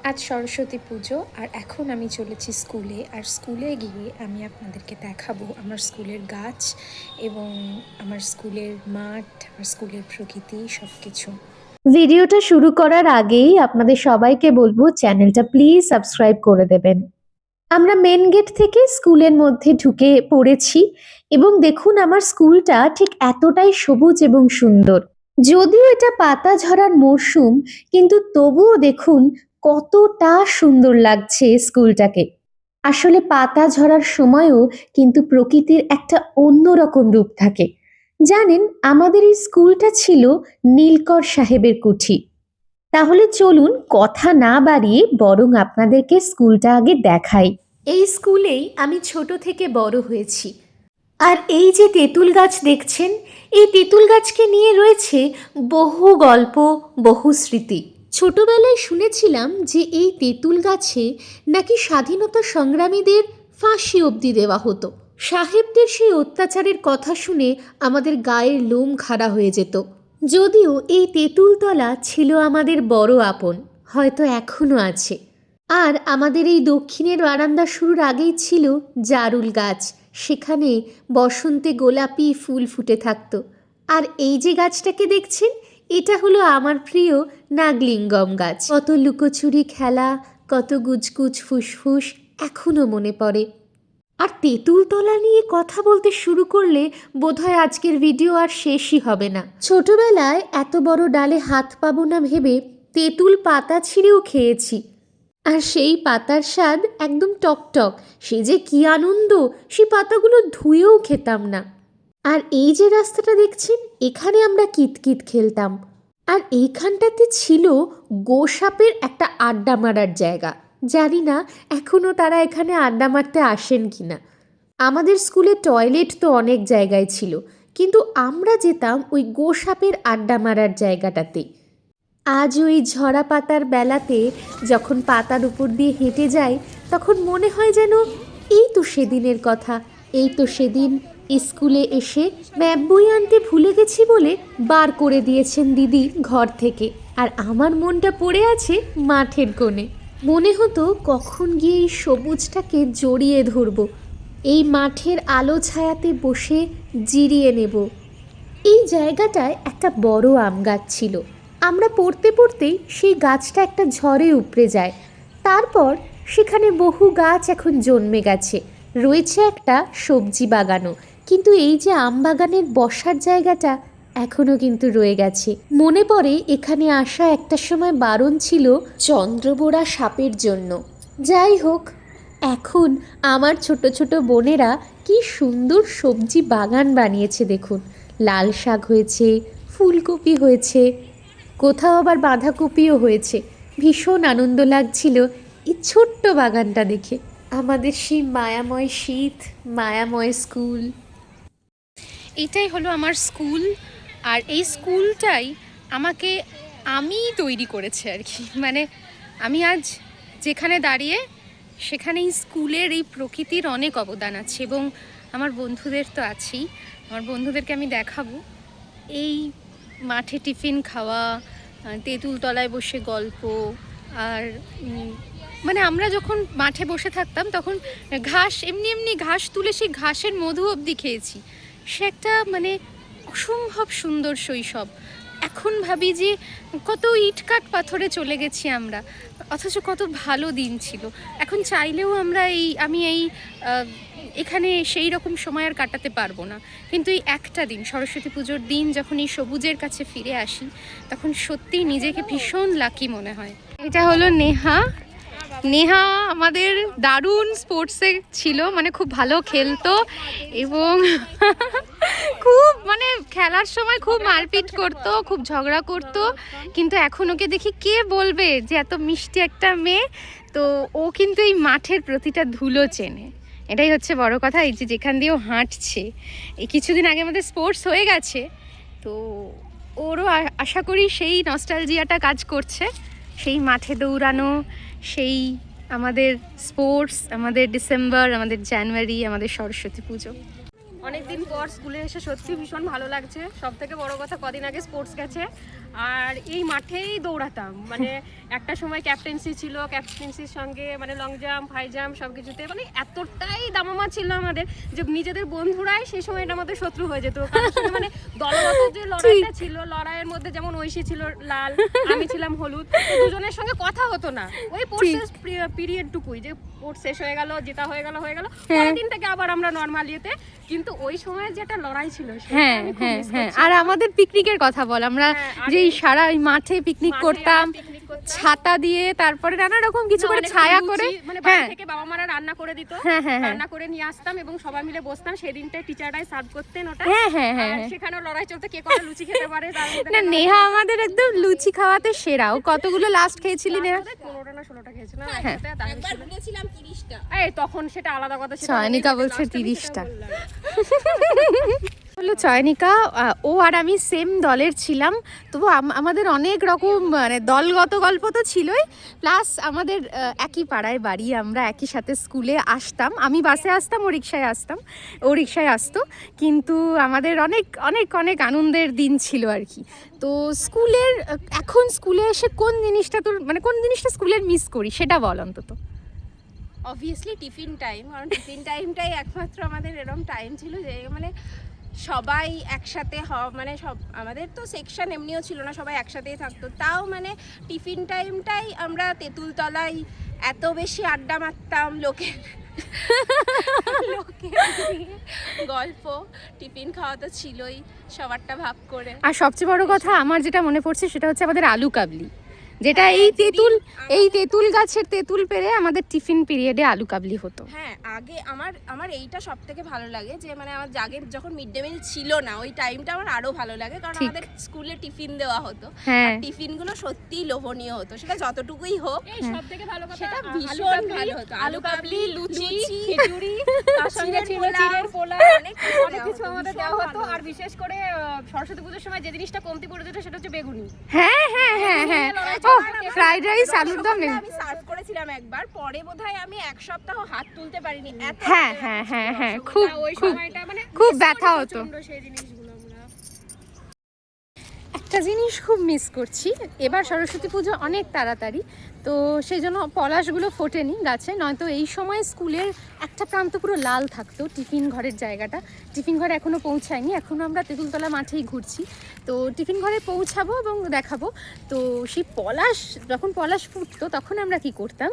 আজ সরস্বতী পুজো আর এখন আমি চলেছি স্কুলে। আর স্কুলে গিয়ে আমি আপনাদেরকে দেখাবো আমার স্কুলের গাছ এবং আমার স্কুলের মাঠ, আমার স্কুলের প্রকৃতি সব কিছু। ভিডিওটা শুরু করার আগেই আপনাদের সবাইকে বলবো চ্যানেলটা প্লিজ সাবস্ক্রাইব করে দেবেন। আমরা মেন গেট থেকে স্কুলের মধ্যে ঢুকে পড়েছি এবং দেখুন আমার স্কুলটা ঠিক এতটাই সবুজ এবং সুন্দর। যদিও এটা পাতা ঝরার মরশুম, কিন্তু তবুও দেখুন কতটা সুন্দর লাগছে স্কুলটাকে। আসলে পাতা ঝরার সময়ও কিন্তু প্রকৃতির একটা অন্যরকম রূপ থাকে। জানেন, আমাদের এই স্কুলটা ছিল নীলকর সাহেবের কুঠি। তাহলে চলুন কথা না বাড়িয়ে বরং আপনাদেরকে স্কুলটা আগে দেখাই। এই স্কুলেই আমি ছোট থেকে বড় হয়েছি। আর এই যে তেঁতুল গাছ দেখছেন, এই তেঁতুল গাছকে নিয়ে রয়েছে বহু গল্প, বহু স্মৃতি। ছোটবেলায় শুনেছিলাম যে এই তেঁতুল গাছে নাকি স্বাধীনতা সংগ্রামীদের ফাঁসি অবধি দেওয়া হতো। সাহেবদের সেই অত্যাচারের কথা শুনে আমাদের গায়ের লোম খাড়া হয়ে যেত। যদিও এই তেঁতুলতলা ছিল আমাদের বড় আপন, হয়তো এখনো আছে। আর আমাদের এই দক্ষিণের বারান্দা শুরুর আগেই ছিল জারুল গাছ, সেখানে বসন্তে গোলাপি ফুল ফুটে থাকতো। আর এই যে গাছটাকে দেখছেন, এটা হলো আমার প্রিয় নাগলিঙ্গম গাছ। কত লুকোচুরি খেলা, কত গুজগুজ ফুসফুস এখনো মনে পড়ে। আর তেঁতুলতলা নিয়ে কথা বলতে শুরু করলে বোধহয় আজকের ভিডিও আর শেষই হবে না। ছোটবেলায় এত বড় ডালে হাত পাবো না ভেবে তেঁতুল পাতা ছিঁড়েও খেয়েছি। আর সেই পাতার স্বাদ একদম টকটক, সে যে কি আনন্দ, সেই পাতাগুলো ধুয়েও খেতাম না। আর এই যে রাস্তাটা দেখছেন, এখানে আমরা কিতকিত খেলতাম। আর এইখানটাতে ছিল গোসাপের একটা আড্ডা মারার জায়গা। জানি না এখনও তারা এখানে আড্ডা মারতে আসেন কি না। আমাদের স্কুলে টয়লেট তো অনেক জায়গায় ছিল, কিন্তু আমরা যেতাম ওই গোসাপের আড্ডা মারার জায়গাটাতে। আজ ওই ঝরা পাতার বেলাতে যখন পাতার উপর দিয়ে হেঁটে যাই, তখন মনে হয় যেন এই তো সেদিনের কথা, এই তো সেদিন স্কুলে এসে ম্যাপ বই আনতে ভুলে গেছি বলে বার করে দিয়েছেন দিদি ঘর থেকে। আর আমার মনটা পড়ে আছে মাঠের কোণে। মনে হতো কখন গিয়ে এই সবুজটাকে জড়িয়ে ধরবো, এই মাঠের আলো ছায়াতে বসে জিরিয়ে নেব। এই জায়গাটায় একটা বড় আম গাছ ছিল। আমরা পড়তে পড়তেই সেই গাছটা একটা ঝড়ে উপড়ে যায়। তারপর সেখানে বহু গাছ এখন জন্মে গেছে, রয়েছে একটা সবজি বাগানও। কিন্তু এই যে আম বাগানের বসার জায়গাটা এখনও কিন্তু রয়ে গেছে। মনে পড়ে এখানে আসা একটা সময় বারণ ছিল চন্দ্রবোরা সাপের জন্য। যাই হোক, এখন আমার ছোট ছোট বোনেরা কি সুন্দর সবজি বাগান বানিয়েছে দেখুন। লাল শাক হয়েছে, ফুলকপি হয়েছে, কোথাও আবার বাঁধাকপিও হয়েছে। ভীষণ আনন্দ লাগছিল এই ছোট্ট বাগানটা দেখে। আমাদের সেই মায়াময় শীত, মায়াময় স্কুল। এটাই হলো আমার স্কুল। আর এই স্কুলটাই আমাকে আমি তৈরি করেছে আর কি। মানে আমি আজ যেখানে দাঁড়িয়ে, সেখানে এই স্কুলের এই প্রকৃতির অনেক অবদান আছে। এবং আমার বন্ধুদের তো আছেই, আমার বন্ধুদেরকে আমি দেখাবো এই মাঠে টিফিন খাওয়া, তেঁতুলতলায় বসে গল্প। আর মানে আমরা যখন মাঠে বসে থাকতাম তখন ঘাস এমনি এমনি ঘাস তুলে সেই ঘাসের মধু অবধি খেয়েছি। সে একটা মানে অসম্ভব সুন্দর শৈশব। এখন ভাবি যে কত ইটকাট পাথরে চলে গেছি আমরা, অথচ কত ভালো দিন ছিল। এখন চাইলেও আমরা আমি এখানে সেই রকম সময় আর কাটাতে পারবো না। কিন্তু এই একটা দিন, সরস্বতী পুজোর দিন, যখন এই সবুজের কাছে ফিরে আসি, তখন সত্যিই নিজেকে ভীষণ লাকি মনে হয়। এটা হলো নেহা। নেহা আমাদের দারুণ স্পোর্টসে ছিল, মানে খুব ভালো খেলতো এবং খুব মানে খেলার সময় খুব মারপিট করতো, খুব ঝগড়া করতো। কিন্তু এখন ওকে দেখি কে বলবে যে এত মিষ্টি একটা মেয়ে। তো ও কিন্তু এই মাঠের প্রতিটা ধুলো চেনে, এটাই হচ্ছে বড় কথা। এই যে যেখান দিয়ে ও হাঁটছে, এই কিছুদিন আগে আমাদের স্পোর্টস হয়ে গেছে, তো ওরও আশা করি সেই নস্টালজিয়াটা কাজ করছে। সেই মাঠে দৌড়ানো, সেই আমাদের স্পোর্টস, আমাদের ডিসেম্বর, আমাদের জানুয়ারি, আমাদের সরস্বতী পুজো। অনেকদিন পর স্কুলে এসে সত্যি ভীষণ ভালো লাগছে। সব থেকে বড় কথা, কদিন আগে স্পোর্টস গেছে আর এই মাঠেই দৌড়াতাম, মানে একটা সময় ক্যাপ্টেন্সি ছিল, ক্যাপ্টেন্সির সঙ্গে মানে লং জাম্প, হাই জাম্প সব কিছুতে মানে এতটাই দামামা ছিল আমাদের যে নিজেদের বন্ধুরাই সেই সময়টা আমাদের শত্রু হয়ে যেত। কারণ সঙ্গে মানে দলগত যে লড়াইটা ছিল, লড়াইয়ের মধ্যে যেমন ঐশী ছিল লাল, আমি ছিলাম হলুদ, তো দুজনের সঙ্গে কথা হতো না, ওই পোর্টস পিরিয়ডটুকুই যে পোর্ট শেষ হয়ে গেল, জেতা হয়ে গেল, পরের দিন থেকে আবার আমরা নর্মাল ইয়েতে। কিন্তু ওই সময় যেটা লড়াই ছিল হ্যাঁ হ্যাঁ হ্যাঁ। আর আমাদের পিকনিকের কথা বল, আমরা যেই সারা ওই মাঠে পিকনিক করতাম, ছাতা দিয়ে, তারপরে নানা রকম কিছু করে ছায়া করে, মানে বাড়ি থেকে বাবা মারা রান্না করে দিত, রান্না করে নিয়ে আসতাম এবং সবাই মিলে বসতাম। সেদিনটা টিচাররাই সার্ভ করতেন ওটা, সেখানেও লড়াই চলতে কে কত লুচি খেতে পারে। না, নেহা আমাদের একদম লুচি খাওয়াতে সেরা। ও কতগুলো লাস্ট খেয়েছিলি নেহা? 15টা না 16টা খেয়েছিলাম একবার, ভুলেছিলাম 30টা। এই তখন সেটা আলাদা কথা, সেটা চয়নিকা বলছে 30টা হলো। চয়নিকা ও আর আমি সেম দলের ছিলাম, তবু আমাদের অনেক রকম মানে দলগত গল্প তো ছিলই, প্লাস আমাদের একই পাড়ায় বাড়ি, আমরা একই সাথে স্কুলে আসতাম। আমি বাসে আসতাম, ও রিক্সায় আসতো, কিন্তু আমাদের অনেক অনেক অনেক আনন্দের দিন ছিল আর কি। তো স্কুলের এখন স্কুলে এসে কোন জিনিসটা তোর মানে কোন জিনিসটা স্কুলের মিস করি সেটা বল অন্তত। অবভিয়াসলি টিফিন টাইম, কারণ টিফিন টাইমটাই একমাত্র আমাদের এরকম টাইম ছিল যে মানে সবাই একসাথে মানে সব, আমাদের তো সেকশন এমনিও ছিল না, সবাই একসাথেই থাকতো, তাও মানে টিফিন টাইমটাই আমরা তেঁতুলতলায় এত বেশি আড্ডা মারতাম, লোকের গল্প, টিফিন খাওয়া তো ছিলই সবারটা ভাগ করে। আর সবচেয়ে বড় কথা আমার যেটা মনে পড়ছে সেটা হচ্ছে আমাদের আলু কাবলি, যেটা এই তেঁতুল গাছের তেঁতুল পেরে আমাদের টিফিন পিরিয়ডে আলু কাবলি হতো। হ্যাঁ, আগে আমার এইটা সব থেকে ভালো লাগে যে মানে আমার আগে যখন মিড ডে মিল ছিল না ওই টাইমটা আমার আরো ভালো লাগে, কারণ আমাদের স্কুলে টিফিন দেওয়া হতো, টিফিন গুলো সত্যিই লোভনীয় হতো, সেটা যতটুকুই হোক। সব থেকে ভালো কথা সেটা ভীষণ ভালো হতো, আলু কাবলি, লুচি, খিচুড়ি, তার সঙ্গে ছিল চিড়ের পোলাও, অনেক কিছু আমাদের দেওয়া হতো। আর বিশেষ করে সরস্বতী পুজোর সময় যে জিনিসটা কমতি পড়ে যেত সেটা হচ্ছে বেগুনি। হ্যাঁ হ্যাঁ হ্যাঁ হ্যাঁ, ফ্রাইড রাইস, আলুর দম আমি সার্ভ করেছিলাম একবার, পরে বোধহয় আমি এক সপ্তাহ হাত তুলতে পারিনি, এত হ্যাঁ হ্যাঁ হ্যাঁ হ্যাঁ, খুব খুব ব্যথা হতো। সেই জিনিসগুলো আমরা একটা জিনিস খুব মিস করছি, এবার সরস্বতী পুজো অনেক তাড়াতাড়ি, তো সেই জন্য পলাশগুলো ফোটেনি গাছে, নয়তো এই সময় স্কুলের একটা প্রান্ত পুরো লাল থাকতো, টিফিন ঘরের জায়গাটা। টিফিন ঘরে এখনও পৌঁছায়নি, এখনও আমরা তেঁতুলতলা মাঠেই ঘুরছি, তো টিফিন ঘরে পৌঁছাবো এবং দেখাবো। তো সেই যখন পলাশ ফুটতো তখন আমরা কি করতাম,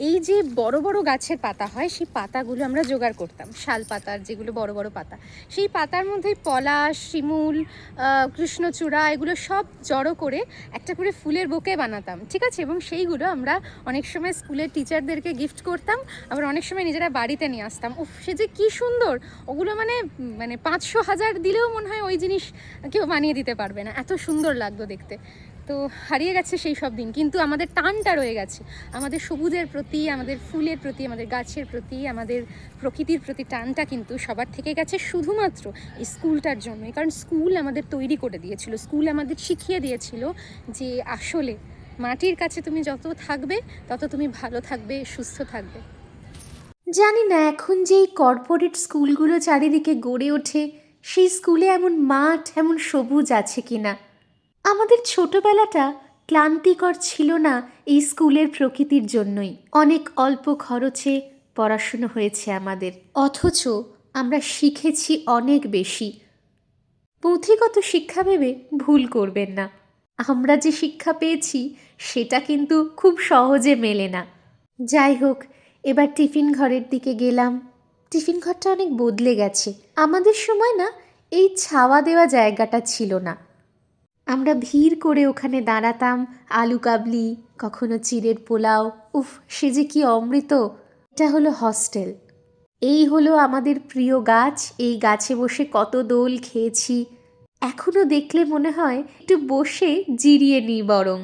এই যে বড় বড় গাছের পাতা হয় সেই পাতাগুলো আমরা জোগাড় করতাম, শাল পাতার যেগুলো বড় বড় পাতা, সেই পাতার মধ্যেই পলাশ, শিমুল, কৃষ্ণচূড়া এগুলো সব জড়ো করে একটা করে ফুলের বোকে বানাতাম, ঠিক আছে? এবং সেইগুলো আমরা অনেক সময় স্কুলের টিচারদেরকে গিফট করতাম, আবার অনেক সময় নিজেরা বাড়িতে নিয়ে আসতাম। উফ, সে যে কী সুন্দর! ওগুলো মানে 500,000 দিলেও মনে হয় ওই জিনিস কেউ বানিয়ে দিতে পারবে না, এত সুন্দর লাগতো দেখতে। তো হারিয়ে গেছে সেই সব দিন, কিন্তু আমাদের টানটা রয়ে গেছে, আমাদের সবুজের প্রতি, আমাদের ফুলের প্রতি, আমাদের গাছের প্রতি, আমাদের প্রকৃতির প্রতি টানটা কিন্তু সবার থেকে গেছে শুধুমাত্র এই স্কুলটার জন্যই। কারণ স্কুল আমাদের তৈরি করে দিয়েছিল, স্কুল আমাদের শিখিয়ে দিয়েছিল যে আসলে মাটির কাছে তুমি যত থাকবে তত তুমি ভালো থাকবে, সুস্থ থাকবে। জানি না এখন যেই কর্পোরেট স্কুলগুলো চারিদিকে গড়ে ওঠে সেই স্কুলে এমন মাঠ, এমন সবুজ আছে কিনা। আমাদের ছোটবেলাটা ক্লান্তিকর ছিল না এই স্কুলের প্রকৃতির জন্যই। অনেক অল্প খরচে পড়াশুনো হয়েছে আমাদের, অথচ আমরা শিখেছি অনেক বেশি। পুঁথিগত শিক্ষা ভেবে ভুল করবেন না, আমরা যে শিক্ষা পেয়েছি সেটা কিন্তু খুব সহজে মেলে না। যাই হোক, এবার টিফিন ঘরের দিকে গেলাম। টিফিন ঘরটা অনেক বদলে গেছে। আমাদের সময় না এই ছাওয়া দেওয়া জায়গাটা ছিল না, আমরা ভিড় করে ওখানে দাঁড়াতাম, আলু কাবলি, কখনো চিড়ের পোলাও, উফ সে যে কি অমৃত। এটা হলো হস্টেল, এই হলো আমাদের প্রিয় গাছ, এই গাছে বসে কত দোল খেয়েছি, এখনও দেখলে মনে হয় একটু বসে জিরিয়ে নিই বরং।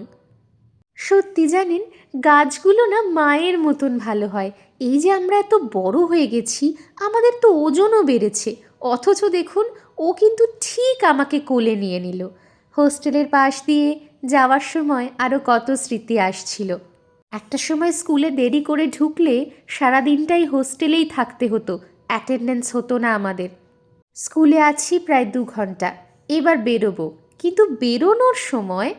সত্যি জানেন, গাছগুলো না মায়ের মতন ভালো হয়। এই যে আমরা এত বড় হয়ে গেছি, আমাদের তো ওজনও বেড়েছে, অথচ দেখুন ও কিন্তু ঠিক আমাকে কোলে নিয়ে নিল। হোস্টেলের পাশ দিয়ে যাওয়ার সময় আরও কত স্মৃতি আসছিল। একটা সময় স্কুলে দেরি করে ঢুকলে সারাদিনটাই হোস্টেলেই থাকতে হতো, অ্যাটেন্ডেন্স হতো না আমাদের। স্কুলে আছি প্রায় 2 ঘন্টা, এবার বেরোবো, কিন্তু বেরোনোর সময়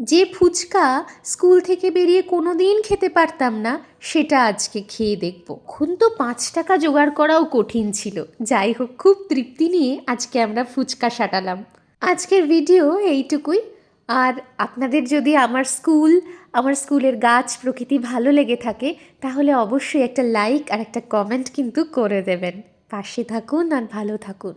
যে ফুচকা স্কুল থেকে বেরিয়ে কোনো দিন খেতে পারতাম না, সেটা আজকে খেয়ে দেখব। এখন তো 5 টাকা জোগাড় করাও কঠিন ছিল। যাই হোক, খুব তৃপ্তি নিয়ে আজকে আমরা ফুচকা সাটালাম। আজকের ভিডিও এইটুকুই। আর আপনাদের যদি আমার স্কুলের গাছ প্রকৃতি ভালো লেগে থাকে, তাহলে অবশ্যই একটা লাইক আর একটা কমেন্ট কিন্তু করে দেবেন। পাশে থাকুন আর ভালো থাকুন।